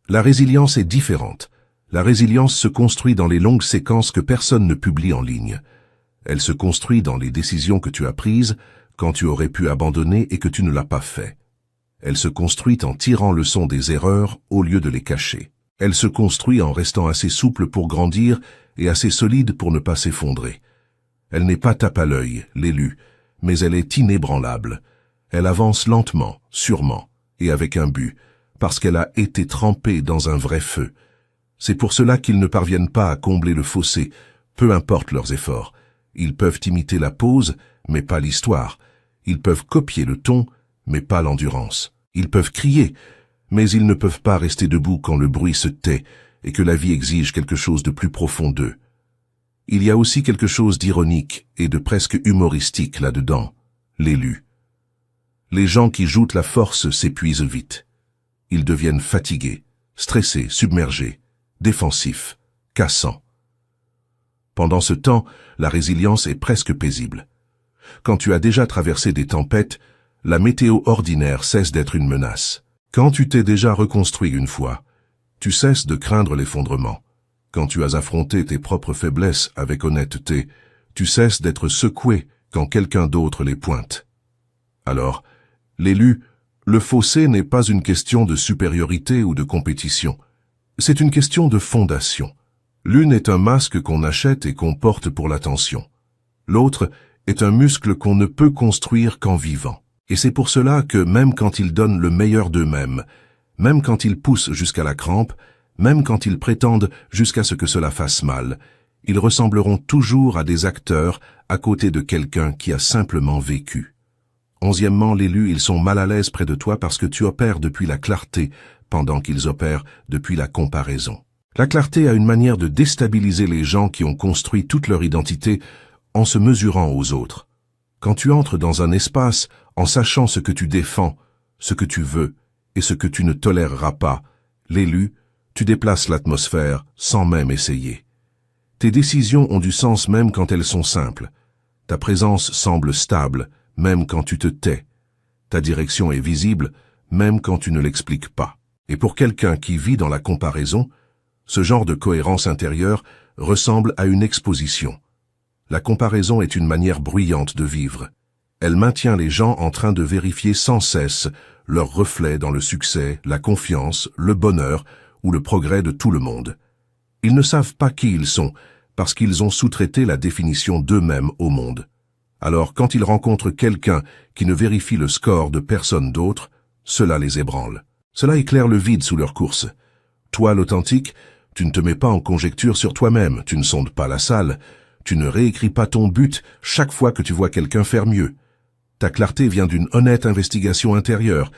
La résilience est différente. La résilience se construit dans les longues séquences que personne ne publie en ligne. Elle se construit dans les décisions que tu as prises, quand tu aurais pu abandonner et que tu ne l'as pas fait. Elle se construit en tirant leçon des erreurs au lieu de les cacher. Elle se construit en restant assez souple pour grandir et assez solide pour ne pas s'effondrer. Elle n'est pas tape à l'œil, l'élu, mais elle est inébranlable. Elle avance lentement, sûrement, et avec un but, parce qu'elle a été trempée dans un vrai feu. C'est pour cela qu'ils ne parviennent pas à combler le fossé, peu importe leurs efforts. Ils peuvent imiter la pose, mais pas l'histoire. Ils peuvent copier le ton, mais pas l'endurance. Ils peuvent crier, mais ils ne peuvent pas rester debout quand le bruit se tait et que la vie exige quelque chose de plus profond d'eux. Il y a aussi quelque chose d'ironique et de presque humoristique là-dedans, l'élu. Les gens qui jouent la force s'épuisent vite. Ils deviennent fatigués, stressés, submergés, défensifs, cassants. Pendant ce temps, la résilience est presque paisible. Quand tu as déjà traversé des tempêtes, la météo ordinaire cesse d'être une menace. Quand tu t'es déjà reconstruit une fois, tu cesses de craindre l'effondrement. Quand tu as affronté tes propres faiblesses avec honnêteté, tu cesses d'être secoué quand quelqu'un d'autre les pointe. Alors, l'élu, le fossé n'est pas une question de supériorité ou de compétition. C'est une question de fondation. L'une est un masque qu'on achète et qu'on porte pour l'attention. L'autre est un muscle qu'on ne peut construire qu'en vivant. Et c'est pour cela que même quand ils donnent le meilleur d'eux-mêmes, même quand ils poussent jusqu'à la crampe, même quand ils prétendent jusqu'à ce que cela fasse mal, ils ressembleront toujours à des acteurs à côté de quelqu'un qui a simplement vécu. 11e, l'élu, ils sont mal à l'aise près de toi parce que tu opères depuis la clarté pendant qu'ils opèrent depuis la comparaison. La clarté a une manière de déstabiliser les gens qui ont construit toute leur identité en se mesurant aux autres. Quand tu entres dans un espace en sachant ce que tu défends, ce que tu veux et ce que tu ne toléreras pas, l'élu, tu déplaces l'atmosphère sans même essayer. Tes décisions ont du sens même quand elles sont simples. Ta présence semble stable, même quand tu te tais. Ta direction est visible, même quand tu ne l'expliques pas. Et pour quelqu'un qui vit dans la comparaison, ce genre de cohérence intérieure ressemble à une exposition. La comparaison est une manière bruyante de vivre. Elle maintient les gens en train de vérifier sans cesse leurs reflets dans le succès, la confiance, le bonheur ou le progrès de tout le monde. Ils ne savent pas qui ils sont parce qu'ils ont sous-traité la définition d'eux-mêmes au monde. Alors quand ils rencontrent quelqu'un qui ne vérifie le score de personne d'autre, cela les ébranle. Cela éclaire le vide sous leur course. Toi, l'authentique, tu ne te mets pas en conjecture sur toi-même, tu ne sondes pas la salle, tu ne réécris pas ton but chaque fois que tu vois quelqu'un faire mieux. Ta clarté vient d'une honnête investigation intérieure,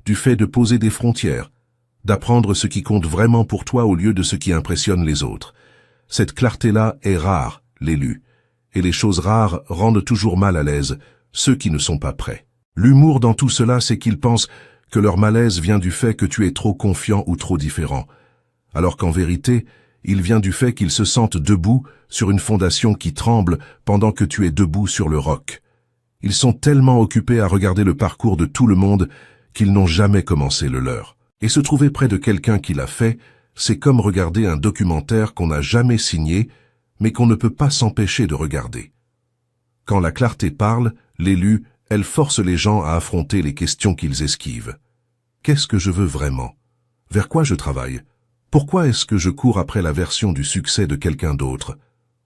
du fait de poser des frontières, d'apprendre ce qui compte vraiment pour toi au lieu de ce qui impressionne les autres. Cette clarté-là est rare, l'élu, et les choses rares rendent toujours mal à l'aise ceux qui ne sont pas prêts. L'humour dans tout cela, c'est qu'ils pensent que leur malaise vient du fait que tu es trop confiant ou trop différent, alors qu'en vérité, Il vient du fait qu'ils se sentent debout sur une fondation qui tremble pendant que tu es debout sur le roc. Ils sont tellement occupés à regarder le parcours de tout le monde qu'ils n'ont jamais commencé le leur. Et se trouver près de quelqu'un qui l'a fait, c'est comme regarder un documentaire qu'on n'a jamais signé, mais qu'on ne peut pas s'empêcher de regarder. Quand la clarté parle, l'élu, elle force les gens à affronter les questions qu'ils esquivent. Qu'est-ce que je veux vraiment? Vers quoi je travaille? Pourquoi est-ce que je cours après la version du succès de quelqu'un d'autre?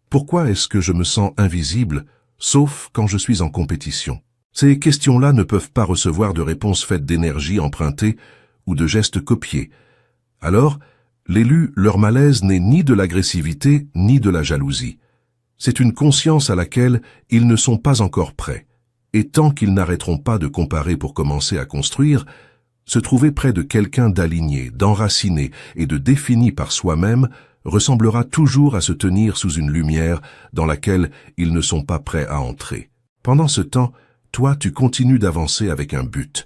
Pourquoi est-ce que je me sens invisible, sauf quand je suis en compétition? Ces questions-là ne peuvent pas recevoir de réponses faites d'énergie empruntée ou de gestes copiés. Alors, l'élu, leur malaise n'est ni de l'agressivité ni de la jalousie. C'est une conscience à laquelle ils ne sont pas encore prêts. Et tant qu'ils n'arrêteront pas de comparer pour commencer à construire, se trouver près de quelqu'un d'aligné, d'enraciné et de défini par soi-même ressemblera toujours à se tenir sous une lumière dans laquelle ils ne sont pas prêts à entrer. Pendant ce temps, toi, tu continues d'avancer avec un but.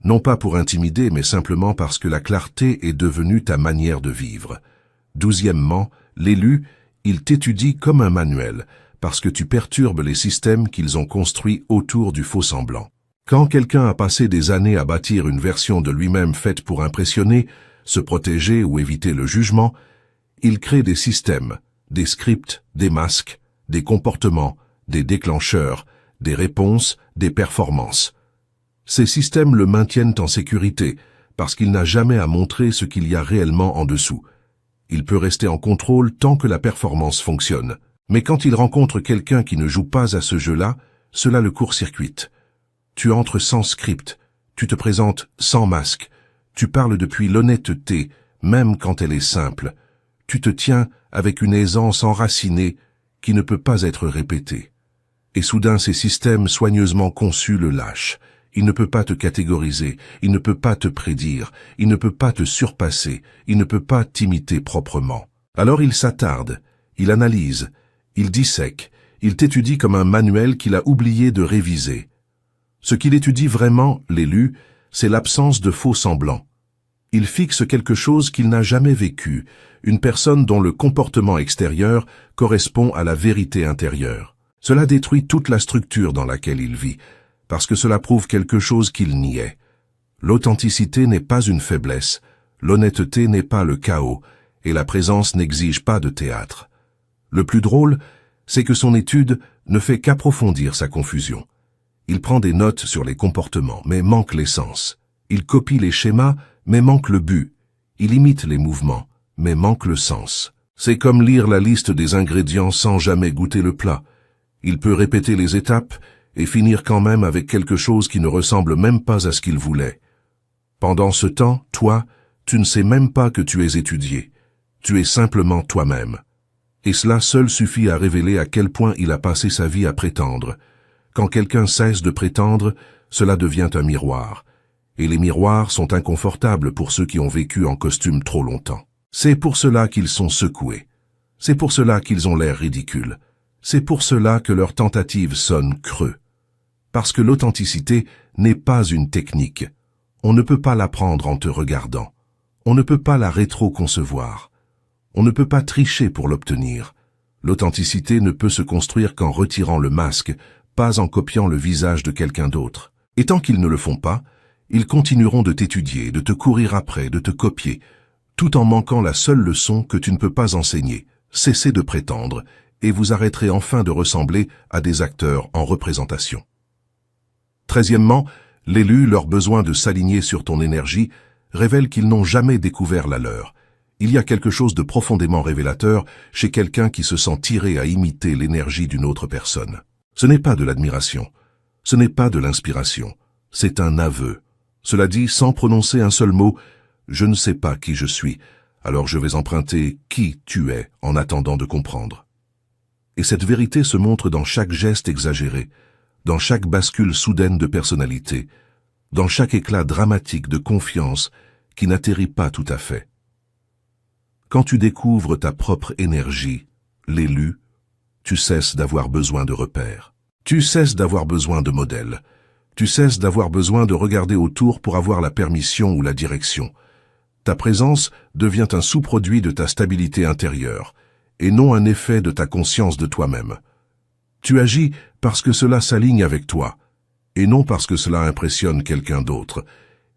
Non pas pour intimider, mais simplement parce que la clarté est devenue ta manière de vivre. 12e, l'élu, il t'étudie comme un manuel, parce que tu perturbes les systèmes qu'ils ont construits autour du faux semblant. Quand quelqu'un a passé des années à bâtir une version de lui-même faite pour impressionner, se protéger ou éviter le jugement, il crée des systèmes, des scripts, des masques, des comportements, des déclencheurs, des réponses, des performances. Ces systèmes le maintiennent en sécurité, parce qu'il n'a jamais à montrer ce qu'il y a réellement en dessous. Il peut rester en contrôle tant que la performance fonctionne. Mais quand il rencontre quelqu'un qui ne joue pas à ce jeu-là, cela le court-circuite. Tu entres sans script, tu te présentes sans masque, tu parles depuis l'honnêteté, même quand elle est simple. Tu te tiens avec une aisance enracinée qui ne peut pas être répétée. Et soudain ces systèmes soigneusement conçus le lâchent. Il ne peut pas te catégoriser, il ne peut pas te prédire, il ne peut pas te surpasser, il ne peut pas t'imiter proprement. Alors il s'attarde, il analyse, il dissèque, il t'étudie comme un manuel qu'il a oublié de réviser. Ce qu'il étudie vraiment, l'élu, c'est l'absence de faux semblants. Il fixe quelque chose qu'il n'a jamais vécu, une personne dont le comportement extérieur correspond à la vérité intérieure. Cela détruit toute la structure dans laquelle il vit, parce que cela prouve quelque chose qu'il niait. L'authenticité n'est pas une faiblesse, l'honnêteté n'est pas le chaos, et la présence n'exige pas de théâtre. Le plus drôle, c'est que son étude ne fait qu'approfondir sa confusion. Il prend des notes sur les comportements, mais manque l'essence. Il copie les schémas, mais manque le but. Il imite les mouvements, mais manque le sens. C'est comme lire la liste des ingrédients sans jamais goûter le plat. Il peut répéter les étapes et finir quand même avec quelque chose qui ne ressemble même pas à ce qu'il voulait. Pendant ce temps, toi, tu ne sais même pas que tu es étudié. Tu es simplement toi-même. Et cela seul suffit à révéler à quel point il a passé sa vie à prétendre. Quand quelqu'un cesse de prétendre, cela devient un miroir. Et les miroirs sont inconfortables pour ceux qui ont vécu en costume trop longtemps. C'est pour cela qu'ils sont secoués. C'est pour cela qu'ils ont l'air ridicules. C'est pour cela que leurs tentatives sonnent creux. Parce que l'authenticité n'est pas une technique. On ne peut pas l'apprendre en te regardant. On ne peut pas la rétro-concevoir. On ne peut pas tricher pour l'obtenir. L'authenticité ne peut se construire qu'en retirant le masque, pas en copiant le visage de quelqu'un d'autre. Et tant qu'ils ne le font pas, ils continueront de t'étudier, de te courir après, de te copier, tout en manquant la seule leçon que tu ne peux pas enseigner. Cessez de prétendre, et vous arrêterez enfin de ressembler à des acteurs en représentation. 13e, l'élu, leur besoin de s'aligner sur ton énergie, révèle qu'ils n'ont jamais découvert la leur. Il y a quelque chose de profondément révélateur chez quelqu'un qui se sent tiré à imiter l'énergie d'une autre personne. Ce n'est pas de l'admiration, ce n'est pas de l'inspiration, c'est un aveu. Cela dit sans prononcer un seul mot, « Je ne sais pas qui je suis, alors je vais emprunter qui tu es en attendant de comprendre. » Et cette vérité se montre dans chaque geste exagéré, dans chaque bascule soudaine de personnalité, dans chaque éclat dramatique de confiance qui n'atterrit pas tout à fait. Quand tu découvres ta propre énergie, l'élu, tu cesses d'avoir besoin de repères. Tu cesses d'avoir besoin de modèles. Tu cesses d'avoir besoin de regarder autour pour avoir la permission ou la direction. Ta présence devient un sous-produit de ta stabilité intérieure, et non un effet de ta conscience de toi-même. Tu agis parce que cela s'aligne avec toi, et non parce que cela impressionne quelqu'un d'autre.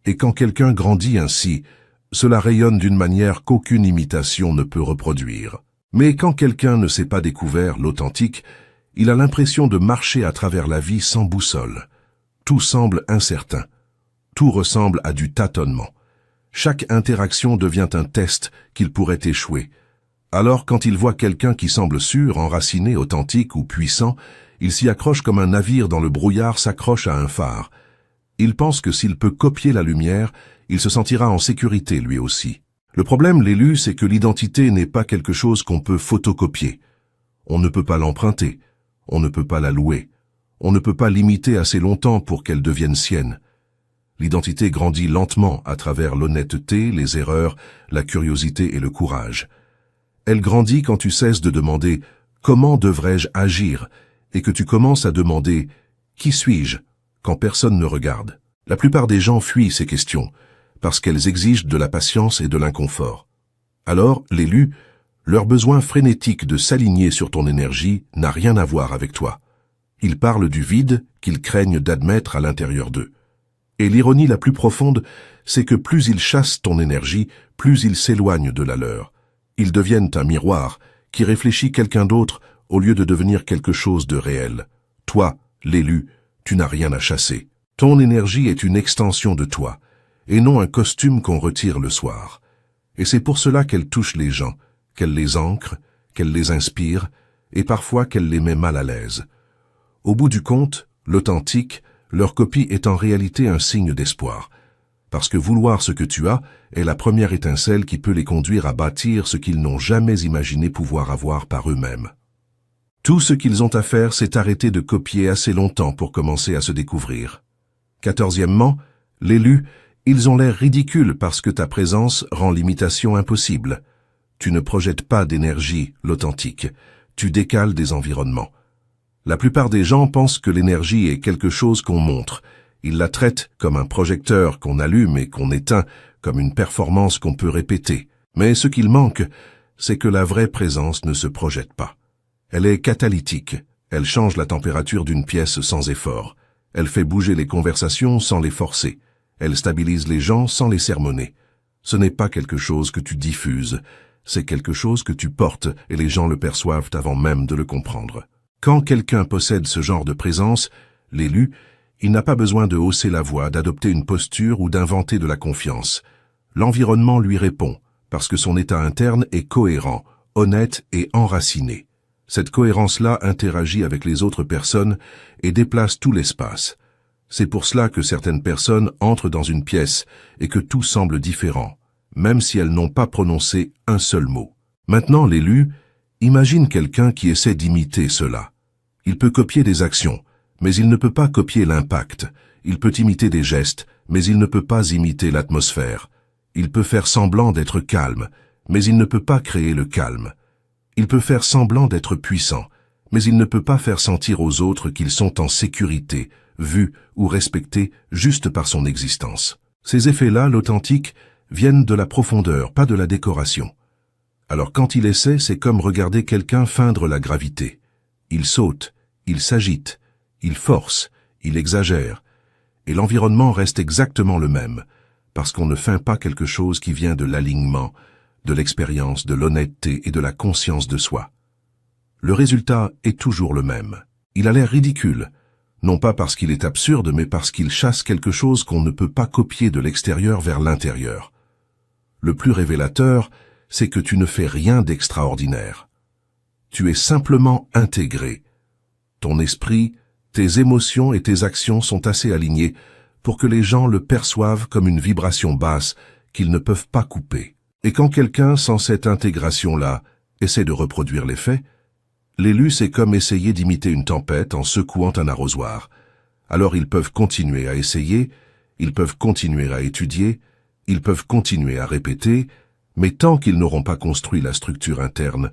Et quand quelqu'un grandit ainsi, cela rayonne d'une manière qu'aucune imitation ne peut reproduire. Mais quand quelqu'un ne s'est pas découvert l'authentique, il a l'impression de marcher à travers la vie sans boussole. Tout semble incertain. Tout ressemble à du tâtonnement. Chaque interaction devient un test qu'il pourrait échouer. Alors quand il voit quelqu'un qui semble sûr, enraciné, authentique ou puissant, il s'y accroche comme un navire dans le brouillard s'accroche à un phare. Il pense que s'il peut copier la lumière, il se sentira en sécurité lui aussi. Le problème, l'élu, c'est que l'identité n'est pas quelque chose qu'on peut photocopier. On ne peut pas l'emprunter, on ne peut pas la louer, on ne peut pas l'imiter assez longtemps pour qu'elle devienne sienne. L'identité grandit lentement à travers l'honnêteté, les erreurs, la curiosité et le courage. Elle grandit quand tu cesses de demander « Comment devrais-je agir ?» et que tu commences à demander « Qui suis-je ?» quand personne ne regarde. La plupart des gens fuient ces questions, parce qu'elles exigent de la patience et de l'inconfort. Alors, l'élu, leur besoin frénétique de s'aligner sur ton énergie n'a rien à voir avec toi. Ils parlent du vide qu'ils craignent d'admettre à l'intérieur d'eux. Et l'ironie la plus profonde, c'est que plus ils chassent ton énergie, plus ils s'éloignent de la leur. Ils deviennent un miroir qui réfléchit quelqu'un d'autre au lieu de devenir quelque chose de réel. Toi, l'élu, tu n'as rien à chasser. Ton énergie est une extension de toi, et non un costume qu'on retire le soir. Et c'est pour cela qu'elle touche les gens, qu'elle les ancre, qu'elle les inspire, et parfois qu'elle les met mal à l'aise. Au bout du compte, l'authentique, leur copie est en réalité un signe d'espoir, parce que vouloir ce que tu as est la première étincelle qui peut les conduire à bâtir ce qu'ils n'ont jamais imaginé pouvoir avoir par eux-mêmes. Tout ce qu'ils ont à faire, c'est arrêter de copier assez longtemps pour commencer à se découvrir. 14e, l'élu, ils ont l'air ridicules parce que ta présence rend l'imitation impossible. Tu ne projettes pas d'énergie, l'authentique, tu décales des environnements. La plupart des gens pensent que l'énergie est quelque chose qu'on montre. Ils la traitent comme un projecteur qu'on allume et qu'on éteint, comme une performance qu'on peut répéter. Mais ce qu'il manque, c'est que la vraie présence ne se projette pas. Elle est catalytique, elle change la température d'une pièce sans effort. Elle fait bouger les conversations sans les forcer. Elle stabilise les gens sans les sermonner. Ce n'est pas quelque chose que tu diffuses, c'est quelque chose que tu portes et les gens le perçoivent avant même de le comprendre. Quand quelqu'un possède ce genre de présence, l'élu, il n'a pas besoin de hausser la voix, d'adopter une posture ou d'inventer de la confiance. L'environnement lui répond, parce que son état interne est cohérent, honnête et enraciné. Cette cohérence-là interagit avec les autres personnes et déplace tout l'espace. C'est pour cela que certaines personnes entrent dans une pièce et que tout semble différent, même si elles n'ont pas prononcé un seul mot. Maintenant, l'élu, imagine quelqu'un qui essaie d'imiter cela. Il peut copier des actions, mais il ne peut pas copier l'impact. Il peut imiter des gestes, mais il ne peut pas imiter l'atmosphère. Il peut faire semblant d'être calme, mais il ne peut pas créer le calme. Il peut faire semblant d'être puissant, mais il ne peut pas faire sentir aux autres qu'ils sont en sécurité, vus ou respectés juste par son existence. Ces effets-là, l'authentique, viennent de la profondeur, pas de la décoration. Alors quand il essaie, c'est comme regarder quelqu'un feindre la gravité. Il saute, il s'agite, il force, il exagère, et l'environnement reste exactement le même, parce qu'on ne feint pas quelque chose qui vient de l'alignement, de l'expérience, de l'honnêteté et de la conscience de soi. Le résultat est toujours le même. Il a l'air ridicule, non pas parce qu'il est absurde, mais parce qu'il chasse quelque chose qu'on ne peut pas copier de l'extérieur vers l'intérieur. Le plus révélateur, c'est que tu ne fais rien d'extraordinaire. Tu es simplement intégré. Ton esprit, tes émotions et tes actions sont assez alignés pour que les gens le perçoivent comme une vibration basse qu'ils ne peuvent pas couper. Et quand quelqu'un, sans cette intégration-là, essaie de reproduire l'effet, l'élu, c'est comme essayer d'imiter une tempête en secouant un arrosoir. Alors ils peuvent continuer à essayer, ils peuvent continuer à étudier, ils peuvent continuer à répéter, mais tant qu'ils n'auront pas construit la structure interne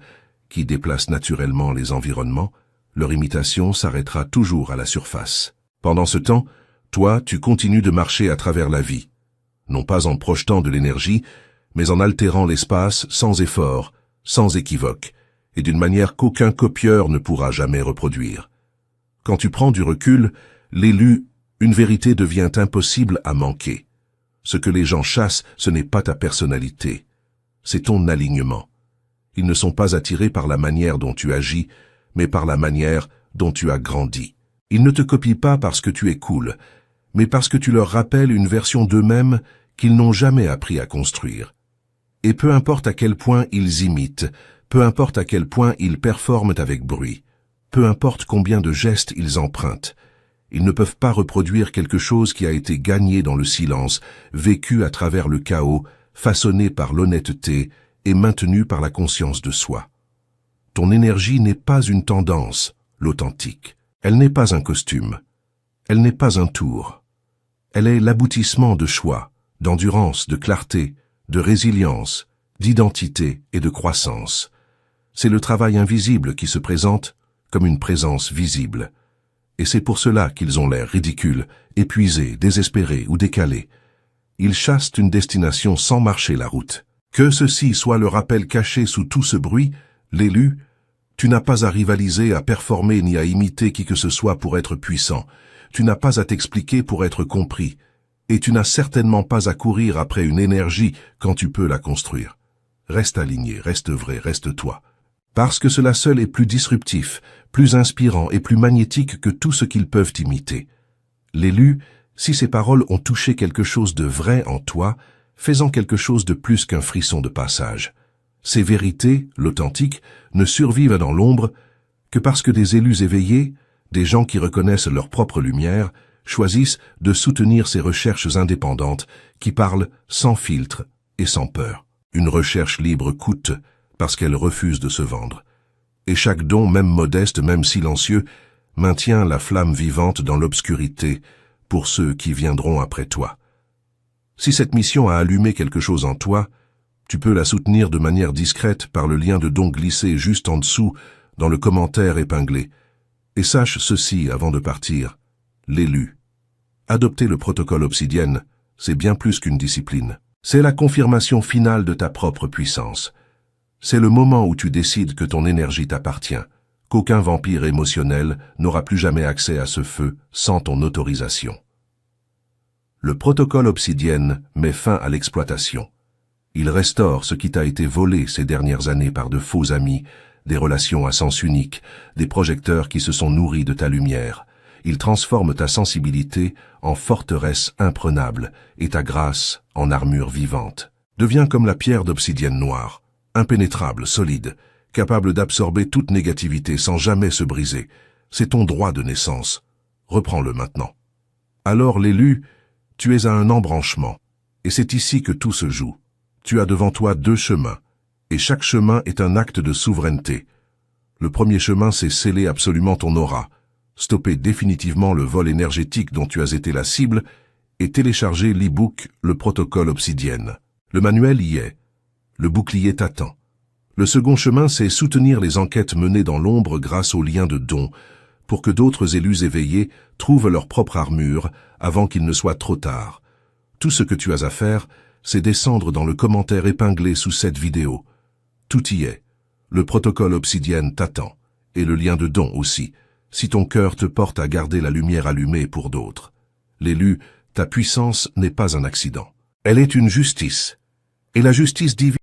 qui déplace naturellement les environnements, leur imitation s'arrêtera toujours à la surface. Pendant ce temps, toi, tu continues de marcher à travers la vie, non pas en projetant de l'énergie, mais en altérant l'espace sans effort, sans équivoque, et d'une manière qu'aucun copieur ne pourra jamais reproduire. Quand tu prends du recul, l'élu, une vérité devient impossible à manquer. Ce que les gens chassent, ce n'est pas ta personnalité, c'est ton alignement. Ils ne sont pas attirés par la manière dont tu agis, mais par la manière dont tu as grandi. Ils ne te copient pas parce que tu es cool, mais parce que tu leur rappelles une version d'eux-mêmes qu'ils n'ont jamais appris à construire. Et peu importe à quel point ils imitent, peu importe à quel point ils performent avec bruit, peu importe combien de gestes ils empruntent, ils ne peuvent pas reproduire quelque chose qui a été gagné dans le silence, vécu à travers le chaos, façonné par l'honnêteté et maintenu par la conscience de soi. Ton énergie n'est pas une tendance, l'authentique. Elle n'est pas un costume. Elle n'est pas un tour. Elle est l'aboutissement de choix, d'endurance, de clarté, de résilience, d'identité et de croissance. C'est le travail invisible qui se présente comme une présence visible. Et c'est pour cela qu'ils ont l'air ridicules, épuisés, désespérés ou décalés. Ils chassent une destination sans marcher la route. Que ceci soit le rappel caché sous tout ce bruit, l'élu, tu n'as pas à rivaliser, à performer ni à imiter qui que ce soit pour être puissant. Tu n'as pas à t'expliquer pour être compris. Et tu n'as certainement pas à courir après une énergie quand tu peux la construire. Reste aligné, reste vrai, reste toi. Parce que cela seul est plus disruptif, plus inspirant et plus magnétique que tout ce qu'ils peuvent imiter. L'élu, si ses paroles ont touché quelque chose de vrai en toi, faisant quelque chose de plus qu'un frisson de passage. Ces vérités, l'authentique, ne survivent dans l'ombre que parce que des élus éveillés, des gens qui reconnaissent leur propre lumière, choisissent de soutenir ces recherches indépendantes qui parlent sans filtre et sans peur. Une recherche libre coûte parce qu'elle refuse de se vendre. Et chaque don, même modeste, même silencieux, maintient la flamme vivante dans l'obscurité pour ceux qui viendront après toi. Si cette mission a allumé quelque chose en toi, tu peux la soutenir de manière discrète par le lien de don glissé juste en dessous dans le commentaire épinglé. Et sache ceci avant de partir, l'élu. Adopter le protocole Obsidienne, c'est bien plus qu'une discipline. C'est la confirmation finale de ta propre puissance. C'est le moment où tu décides que ton énergie t'appartient, qu'aucun vampire émotionnel n'aura plus jamais accès à ce feu sans ton autorisation. Le protocole Obsidienne met fin à l'exploitation. Il restaure ce qui t'a été volé ces dernières années par de faux amis, des relations à sens unique, des projecteurs qui se sont nourris de ta lumière. Il transforme ta sensibilité en forteresse imprenable et ta grâce en armure vivante. Deviens comme la pierre d'obsidienne noire, impénétrable, solide, capable d'absorber toute négativité sans jamais se briser. C'est ton droit de naissance. Reprends-le maintenant. Alors l'élu, tu es à un embranchement, et c'est ici que tout se joue. Tu as devant toi 2 chemins, et chaque chemin est un acte de souveraineté. Le premier chemin, c'est sceller absolument ton aura, stopper définitivement le vol énergétique dont tu as été la cible, et télécharger l'e-book Le Protocole Obsidienne. Le manuel y est. Le bouclier t'attend. Le second chemin, c'est soutenir les enquêtes menées dans l'ombre grâce aux liens de dons, pour que d'autres élus éveillés trouvent leur propre armure avant qu'il ne soit trop tard. Tout ce que tu as à faire, c'est descendre dans le commentaire épinglé sous cette vidéo. Tout y est. Le protocole Obsidienne t'attend, et le lien de don aussi, si ton cœur te porte à garder la lumière allumée pour d'autres. L'élu, ta puissance n'est pas un accident. Elle est une justice. Et la justice divine